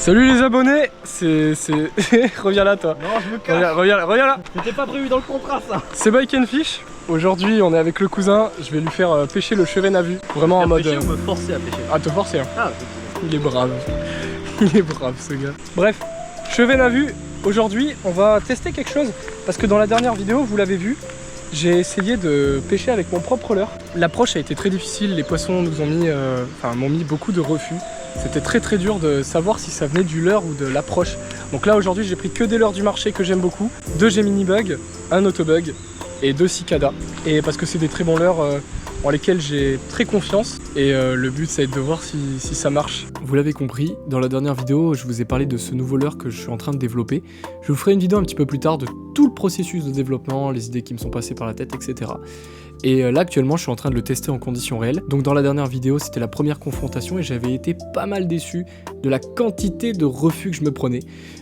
Salut les abonnés, c'est... reviens là toi. Non, je me cache. Reviens là. C'était pas prévu dans le contrat ça. C'est Bike and Fish. Aujourd'hui on est avec le cousin, je vais lui faire pêcher le chevet navu. Vraiment en mode... Pêcher ou me forcer à pêcher? Ah, te forcer hein. Ah, Il est brave. Il est brave ce gars. Bref, chevet navu. Aujourd'hui on va tester quelque chose. Parce que dans la dernière vidéo, vous l'avez vu, j'ai essayé de pêcher avec mon propre leurre. L'approche a été très difficile, les poissons nous ont mis, m'ont mis beaucoup de refus. C'était très dur de savoir si ça venait du leurre ou de l'approche. Donc là aujourd'hui j'ai pris que des leurres du marché que j'aime beaucoup. 2 Gemini Bug, un Autobug et 2 Cicada. Et parce que c'est des très bons leurres en lesquels j'ai très confiance. Et le but ça va être de voir si ça marche. Vous l'avez compris, dans la dernière vidéo je vous ai parlé de ce nouveau leurre que je suis en train de développer. Je vous ferai une vidéo un petit peu plus tard de tout le processus de développement, les idées qui me sont passées par la tête, etc. Et là actuellement je suis en train de le tester en conditions réelles. Donc dans la dernière vidéo c'était la première confrontation et j'avais été pas mal déçu de la quantité de refus que je me prenais.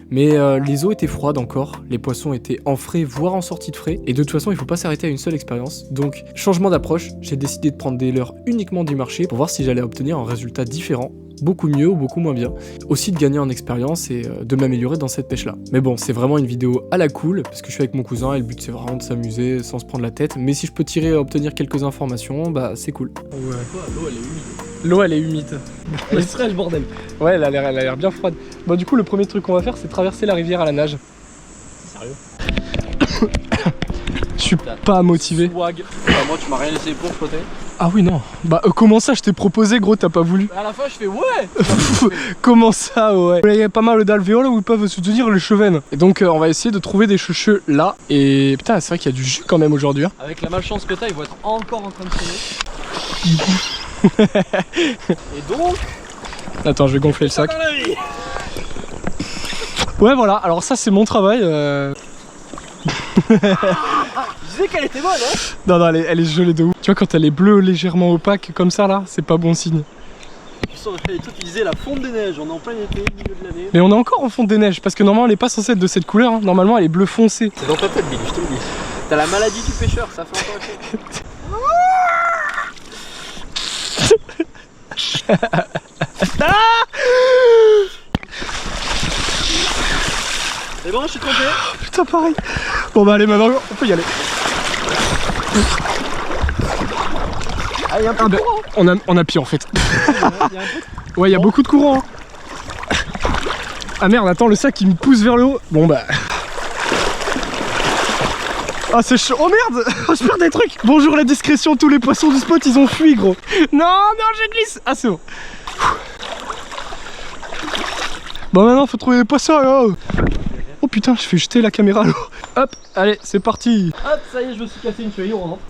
Mais les eaux étaient froides encore, les poissons étaient en frais voire en sortie de frais. Et de toute façon il faut pas s'arrêter à une seule expérience. Donc changement d'approche, j'ai décidé de prendre des leurres uniquement du marché pour voir si j'allais obtenir un résultat différent. Beaucoup mieux ou beaucoup moins bien. Aussi de gagner en expérience et de m'améliorer dans cette pêche là. Mais bon, c'est vraiment une vidéo à la cool parce que je suis avec mon cousin et le but c'est vraiment de s'amuser sans se prendre la tête. Mais si je peux tirer obtenir quelques informations, bah c'est cool. Ouais. L'eau elle est humide. L'eau elle est humide. Elle est fraîche bordel. Ouais, elle a l'air bien froide. Bon du coup le premier truc qu'on va faire c'est traverser la rivière à la nage. Sérieux? Je suis pas motivé. Swag. Bah, moi tu m'as rien laissé pour côté. Ah oui non. Bah comment ça je t'ai proposé gros, t'as pas voulu? À la fin je fais ouais. Comment ça ouais? Il y a pas mal d'alvéoles où ils peuvent se tenir les chevennes. Et donc on va essayer de trouver des cheveux là. Et putain c'est vrai qu'il y a du jus quand même aujourd'hui hein. Avec la malchance que t'as, ils vont être encore en train de sonner. Et donc... Attends je vais gonfler le sac. Dans la vie. Ouais voilà, alors ça c'est mon travail. Je disais qu'elle était bonne hein. Non elle est gelée de ouf. Tu vois quand elle est bleue légèrement opaque comme ça là, c'est pas bon signe. Les trucs qui disaient la fonte des neiges, on est en plein été, milieu de l'année. Mais on est encore en fond des neiges parce que normalement elle est pas censée être de cette couleur hein. Normalement elle est bleu foncé. C'est dans ta tête Billy, je te le dis. T'as la maladie du pêcheur, ça fait encore effet. C'est bon, je suis trompé. Putain pareil. Bon bah allez maintenant on peut y aller. Ah, y a un peu de courant. On a pire en fait. Ouais, il y a Bon. beaucoup de courant. Hein. Ah merde, attends, le sac il me pousse vers le haut. Bon bah. Ah c'est chaud. Oh merde. Je perds des trucs. Bonjour la discrétion, tous les poissons du spot ils ont fui gros. Non, je glisse. Ah c'est bon. Bon maintenant faut trouver les poissons là. Oh putain, je fais jeter la caméra à l'eau. Hop, allez, c'est parti. Hop, ça y est, je me suis cassé une cheville, on rentre.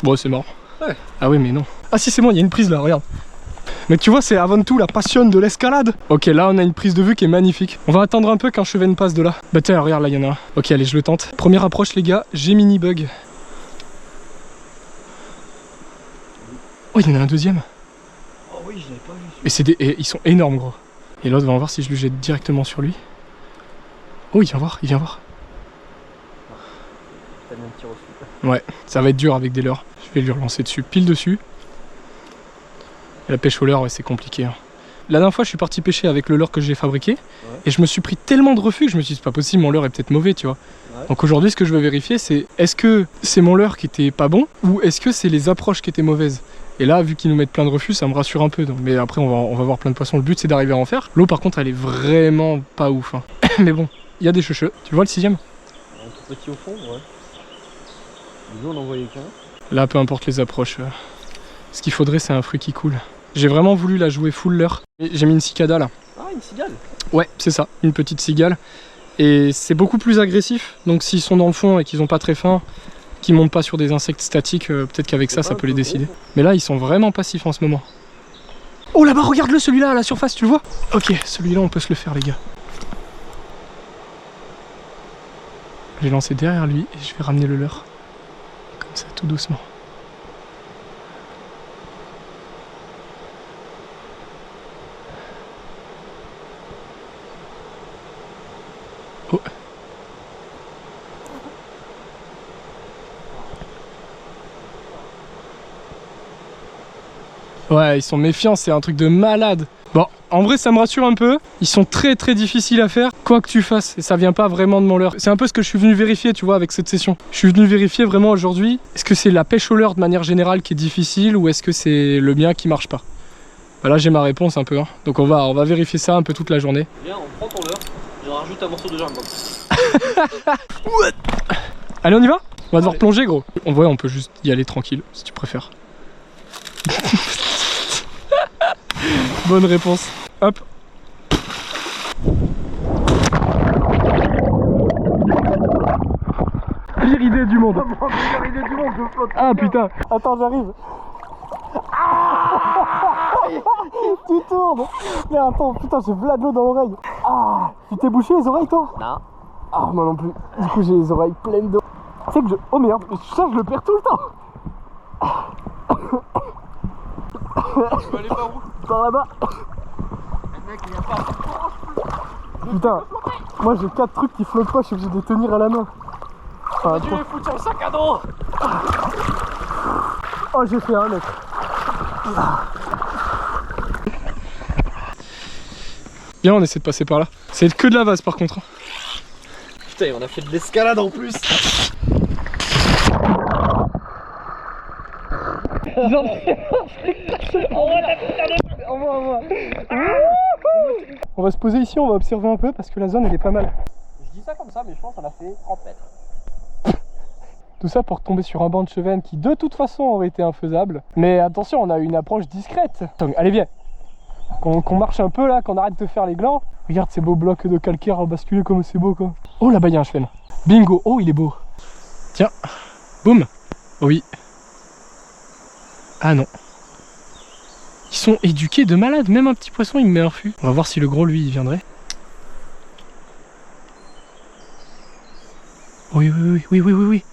Bon, c'est mort. Ouais. Ah oui, mais non. Ah si, c'est bon, il y a une prise là, regarde. Mais tu vois, c'est avant tout la passion de l'escalade. Ok, là, on a une prise de vue qui est magnifique. On va attendre un peu qu'un chevet passe de là. Bah tiens, regarde, là, il y en a un. Ok, allez, je le tente. Première approche, les gars, Gemini Bug. Oh, il y en a un deuxième. Oh oui, je l'avais pas vu. Et c'est des... et ils sont énormes, gros. Et l'autre, va voir si je le jette directement sur lui. Oh, il vient voir, il vient voir. T'as mis un petit refus. Ouais, ça va être dur avec des leurres. Je vais lui relancer dessus, pile dessus. Et la pêche au leurre, ouais, c'est compliqué. Hein. La dernière fois, je suis parti pêcher avec le leurre que j'ai fabriqué. Ouais. Et je me suis pris tellement de refus que je me suis dit, c'est pas possible, mon leurre est peut-être mauvais, tu vois. Ouais. Donc aujourd'hui, ce que je veux vérifier, c'est est-ce que c'est mon leurre qui était pas bon ou est-ce que c'est les approches qui étaient mauvaises? Et là, vu qu'ils nous mettent plein de refus, ça me rassure un peu. Donc. Mais après, on va voir plein de poissons. Le but, c'est d'arriver à en faire. L'eau, par contre, elle est vraiment pas ouf. Hein. Mais bon, il y a des cheveux. Tu vois le 6ème? Un tout petit au fond, ouais. Nous, on en voyait qu'un. Là, peu importe les approches. Ce qu'il faudrait, c'est un fruit qui coule. J'ai vraiment voulu la jouer full leurre. J'ai mis une cicada là. Ah, une cigale? Ouais, c'est ça, une petite cigale. Et c'est beaucoup plus agressif. Donc s'ils sont dans le fond et qu'ils ont pas très faim, qu'ils montent pas sur des insectes statiques, peut-être qu'avec ça peut les décider. Mais là, ils sont vraiment passifs en ce moment. Oh là-bas, regarde-le celui-là à la surface, tu le vois? Ok, celui-là, on peut se le faire, les gars. Je vais lancer derrière lui et je vais ramener le leurre. Comme ça, tout doucement. Oh. Ouais, ils sont méfiants, c'est un truc de malade. Bon, en vrai ça me rassure un peu, ils sont très difficiles à faire, quoi que tu fasses, et ça vient pas vraiment de mon leurre. C'est un peu ce que je suis venu vérifier, tu vois, avec cette session. Je suis venu vérifier vraiment aujourd'hui, est-ce que c'est la pêche au leurre de manière générale qui est difficile, ou est-ce que c'est le mien qui marche pas? Bah là j'ai ma réponse un peu, hein. Donc on va vérifier ça un peu toute la journée. Viens, on prend ton leurre, j'en rajoute un morceau de jambon. Allez, on y va? On va devoir plonger, gros. En vrai, on peut juste y aller tranquille, si tu préfères. Bonne réponse. Hop. Pire idée du monde. Meilleure idée du monde, je flotte. Ah putain. Attends, j'arrive. Tu tournes. Mais attends, putain, j'ai de l'eau dans l'oreille. Ah, tu t'es bouché les oreilles, toi? Non. Ah, moi non plus. Du coup, j'ai les oreilles pleines d'eau. Tu sais que je... Oh merde, ça, je le perds tout le temps. Tu vas aller par où? Par là-bas. Le mec, il vient pas. Putain, moi j'ai 4 trucs qui flottent pas, je suis obligé de les tenir à la main. Enfin, Tu les foutre sur le sac à dos. oh, j'ai fait un mec. Bien, on essaie de passer par là. C'est que de la vase par contre. Putain, on a fait de l'escalade en plus. On va se poser ici, on va observer un peu parce que la zone elle est pas mal. Je dis ça comme ça, mais je pense qu'on a fait 30 mètres. Tout ça pour tomber sur un banc de chevenne qui de toute façon aurait été infaisable. Mais attention, on a une approche discrète. Donc, allez viens, qu'on marche un peu là, qu'on arrête de faire les glands. Regarde ces beaux blocs de calcaire à basculer comme c'est beau quoi. Oh là-bas il y a un chevenne. Bingo, oh il est beau. Tiens, boum. Oui. Ah non. Ils sont éduqués de malade, même un petit poisson il me met un fût. On va voir si le gros lui il viendrait. Oui.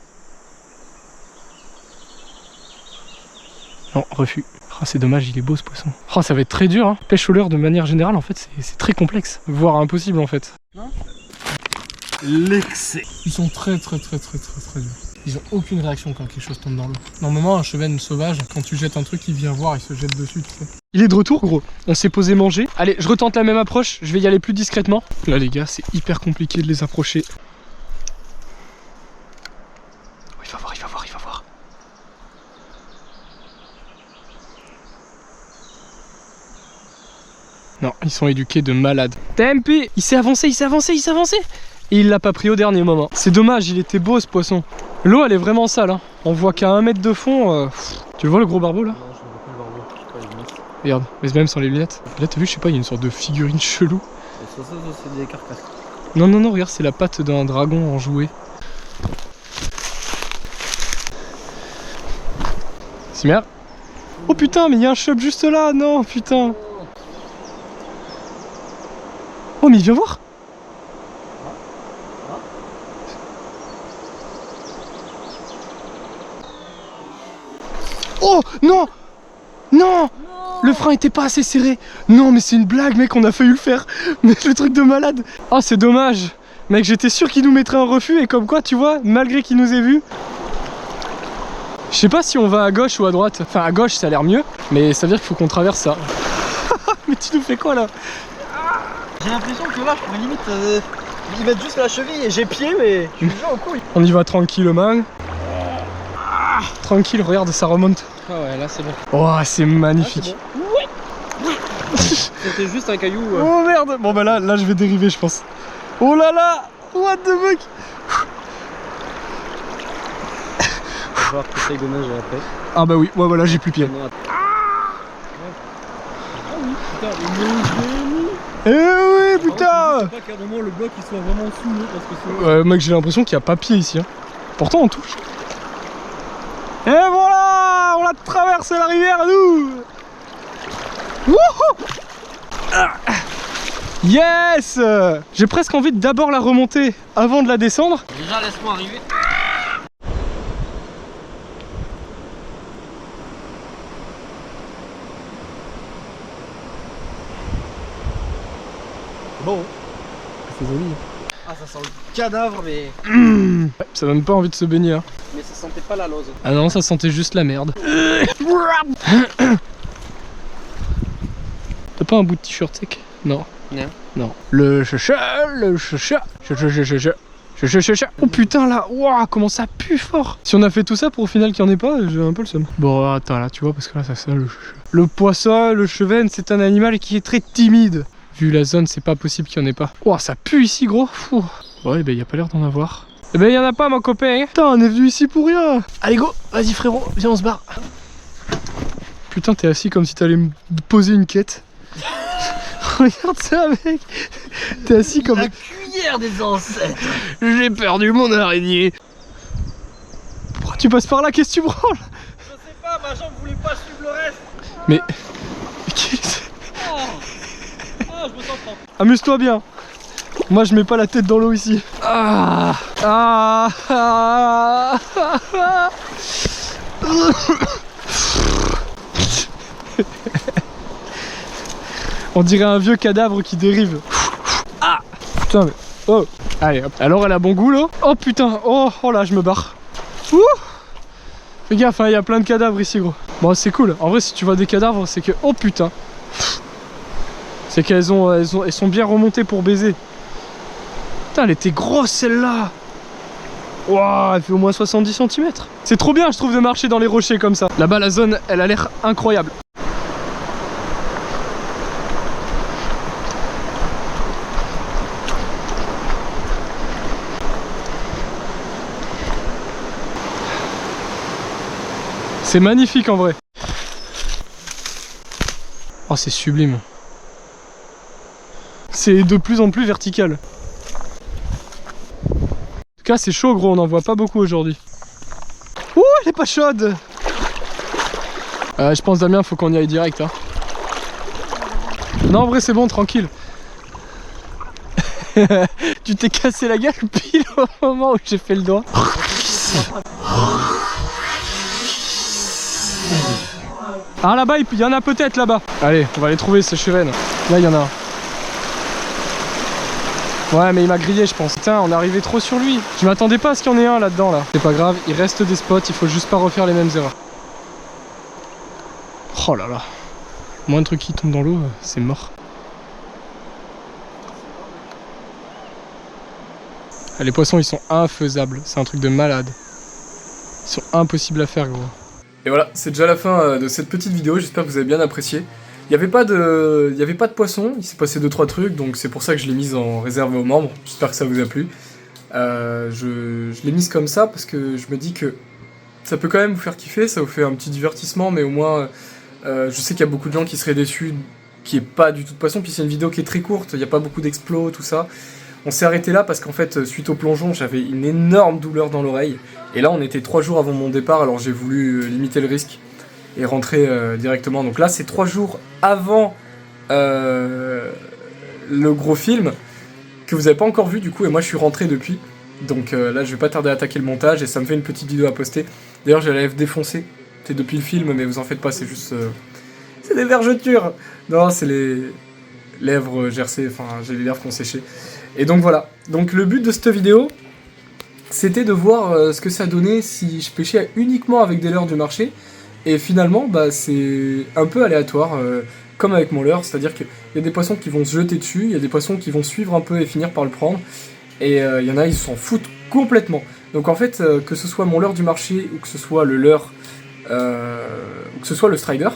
Non, refus. Oh, c'est dommage, il est beau ce poisson. Oh, ça va être très dur, hein. Pêche au leurre de manière générale, en fait, c'est très complexe. Voire impossible, en fait. L'excès. Ils sont très durs. Ils ont aucune réaction quand quelque chose tombe dans l'eau. Normalement, un chevenne sauvage, quand tu jettes un truc, il vient voir, il se jette dessus, tu sais. Il est de retour, gros. On s'est posé manger. Allez, je retente la même approche. Je vais y aller plus discrètement. Là, les gars, c'est hyper compliqué de les approcher. Oh, il va voir. Non, ils sont éduqués de malade. Tempi, il s'est avancé. Et il l'a pas pris au dernier moment. C'est dommage, il était beau ce poisson. L'eau elle est vraiment sale, hein. On voit qu'à 1 mètre de fond. Tu le vois le gros barbeau là? Non, je ne vois pas le barbeau, je sais pas les lunettes. Regarde, mais même sans les lunettes. Là t'as vu, je sais pas, il y a une sorte de figurine chelou. Ça c'est des carcasses. Non, regarde, c'est la patte d'un dragon en jouet. Simer. Oh putain, mais il y a un shop juste là, non, putain. Oh mais il vient voir. Oh non. Le frein était pas assez serré. Non mais c'est une blague mec, on a failli le faire. Mais le truc de malade. Oh c'est dommage. Mec j'étais sûr qu'il nous mettrait un refus et comme quoi tu vois, malgré qu'il nous ait vus. Je sais pas si on va à gauche ou à droite. Enfin à gauche ça a l'air mieux. Mais ça veut dire qu'il faut qu'on traverse ça. Mais tu nous fais quoi là? J'ai l'impression que là je pourrais limite y mettre juste la cheville et j'ai pied mais je suis déjà au couille. On y va tranquillement. Tranquille, regarde ça remonte. Ah ouais là c'est bon. Oh c'est magnifique. C'était juste un caillou. Oh merde. Bon bah là je vais dériver je pense. Oh là là. What the fuck. On va voir que c'est gommage après. Ah bah oui, ouais voilà j'ai plus pied. Eh oui putain. Je sais pas qu'à un moment le bloc il soit vraiment sous l'eau parce que mec j'ai l'impression qu'il n'y a pas pied ici hein. Pourtant on touche. Et voilà, on a traversé la rivière nous. Wouhou. Yes. J'ai presque envie de d'abord la remonter avant de la descendre. déjà laisse-moi arriver. Bon. C'est joli. Ah ça sent le cadavre mais... Ça donne pas envie de se baigner hein. Mais ça sentait pas la lose. Ah non, ça sentait juste la merde. T'as pas un bout de t-shirt sec? Non. Non. Non. Le chacha, le chacha. Oh putain là, waouh, comment ça pue fort. Si on a fait tout ça pour au final qu'il n'y en ait pas, j'ai un peu le seum. Bon attends là, tu vois, parce que là ça sent le chacha. Le poisson, le chevenne, c'est un animal qui est très timide. Vu la zone, c'est pas possible qu'il n'y en ait pas. Waouh, ça pue ici gros. Fou. Ouais, ben y a pas l'air d'en avoir. Eh ben y en a pas mon copain. Putain, on est venu ici pour rien. Allez go, vas-y frérot, viens on se barre. Putain, t'es assis comme si t'allais me poser une quête. Regarde ça mec. T'es assis comme... La cuillère des ancêtres. J'ai perdu mon araignée. Pourquoi tu passes par là? Qu'est-ce que tu branles? Je sais pas, ma jambe voulait pas suivre le reste. Mais... Ah, je me sens propre. Amuse-toi bien. Moi je mets pas la tête dans l'eau ici. Ah, ah, ah, ah, ah. On dirait un vieux cadavre qui dérive. Ah putain mais... Oh. Allez hop. Alors elle a bon goût là. Oh putain. Oh, oh là je me barre. Ouh. Fais gaffe, il y a plein de cadavres ici gros. Bon c'est cool. En vrai si tu vois des cadavres c'est que... Oh putain. C'est qu'elles sont bien remontées pour baiser. Putain elle était grosse celle-là. Waouh, elle fait au moins 70 cm. C'est trop bien je trouve de marcher dans les rochers comme ça. Là-bas la zone elle a l'air incroyable. C'est magnifique en vrai. Oh c'est sublime. C'est de plus en plus vertical. En tout cas c'est chaud gros, on n'en voit pas beaucoup aujourd'hui. Ouh elle est pas chaude. Je pense Damien faut qu'on y aille direct hein. Non en vrai c'est bon, tranquille. Tu t'es cassé la gueule pile au moment où j'ai fait le doigt. Ah là-bas, il y en a peut-être là-bas. Allez, on va aller trouver ce chevenne. Là, il y en a un. Ouais, mais il m'a grillé, je pense. Putain, on est arrivé trop sur lui. Je m'attendais pas à ce qu'il y en ait un là-dedans, là. C'est pas grave, il reste des spots, il faut juste pas refaire les mêmes erreurs. Oh là là. Moins de trucs qui tombent dans l'eau, c'est mort. Ah, les poissons, ils sont infaisables. C'est un truc de malade. Ils sont impossibles à faire, gros. Et voilà, c'est déjà la fin de cette petite vidéo, j'espère que vous avez bien apprécié. Il n'y avait pas de poisson, il s'est passé 2-3 trucs, donc c'est pour ça que je l'ai mise en réserve aux membres, j'espère que ça vous a plu. Je l'ai mise comme ça parce que je me dis que ça peut quand même vous faire kiffer, ça vous fait un petit divertissement, mais au moins, je sais qu'il y a beaucoup de gens qui seraient déçus qu'il n'y ait pas du tout de poisson, puis c'est une vidéo qui est très courte, il n'y a pas beaucoup d'explos, tout ça. On s'est arrêté là parce qu'en fait, suite au plongeon, j'avais une énorme douleur dans l'oreille. Et là, on était 3 jours avant mon départ, alors j'ai voulu limiter le risque et rentrer directement. Donc là, c'est 3 jours avant le gros film que vous n'avez pas encore vu du coup. Et moi, je suis rentré depuis. Donc là, je vais pas tarder à attaquer le montage et ça me fait une petite vidéo à poster. D'ailleurs, j'ai la lèvre défoncée. C'est depuis le film, mais vous en faites pas, c'est juste... c'est des vergetures. Non, c'est les lèvres gercées, enfin, j'ai les lèvres qui ont séché. Et donc voilà, donc le but de cette vidéo, c'était de voir ce que ça donnait si je pêchais uniquement avec des leurres du marché. Et finalement, bah, c'est un peu aléatoire, comme avec mon leurre, c'est-à-dire qu'il y a des poissons qui vont se jeter dessus, il y a des poissons qui vont suivre un peu et finir par le prendre, et il y en a, ils s'en foutent complètement. Donc en fait, que ce soit mon leurre du marché, ou que ce soit le leurre, ou que ce soit le strider,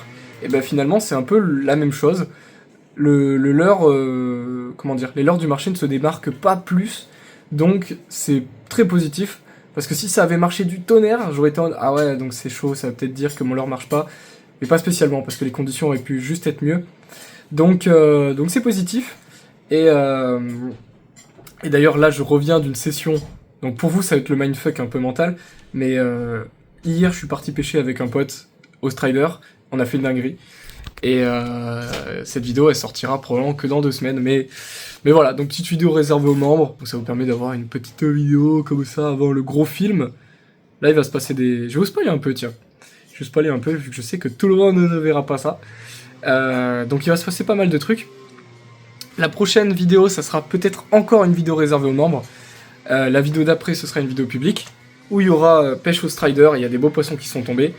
et ben finalement c'est un peu la même chose. Le leurre, comment dire, les leurres du marché ne se démarquent pas plus, donc c'est très positif, parce que si ça avait marché du tonnerre, j'aurais été en... Ah ouais, donc c'est chaud, ça va peut-être dire que mon leurre marche pas, mais pas spécialement, parce que les conditions auraient pu juste être mieux, donc c'est positif, et d'ailleurs là je reviens d'une session, donc pour vous ça va être le mindfuck un peu mental, mais hier je suis parti pêcher avec un pote au strider, on a fait une dinguerie. Et cette vidéo elle sortira probablement que dans 2 semaines, mais voilà, donc petite vidéo réservée aux membres, donc ça vous permet d'avoir une petite vidéo comme ça avant le gros film. Là il va se passer des... Je vais vous spoiler un peu, tiens. Je vais vous spoiler un peu vu que je sais que tout le monde ne verra pas ça. Donc il va se passer pas mal de trucs. La prochaine vidéo ça sera peut-être encore une vidéo réservée aux membres. La vidéo d'après ce sera une vidéo publique, où il y aura pêche au strider, il y a des beaux poissons qui sont tombés.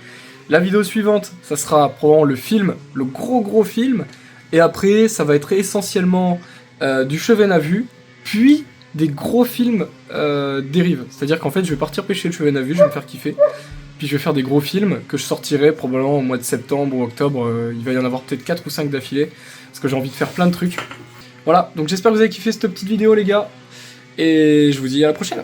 La vidéo suivante, ça sera probablement le film, le gros film, Et après, ça va être essentiellement du cheven à vue, puis des gros films dérives. C'est-à-dire qu'en fait, je vais partir pêcher le cheven à vue, je vais me faire kiffer. Puis je vais faire des gros films que je sortirai probablement au mois de septembre ou octobre. Il va y en avoir peut-être 4 ou 5 d'affilée. Parce que j'ai envie de faire plein de trucs. Voilà, donc j'espère que vous avez kiffé cette petite vidéo les gars. Et je vous dis à la prochaine.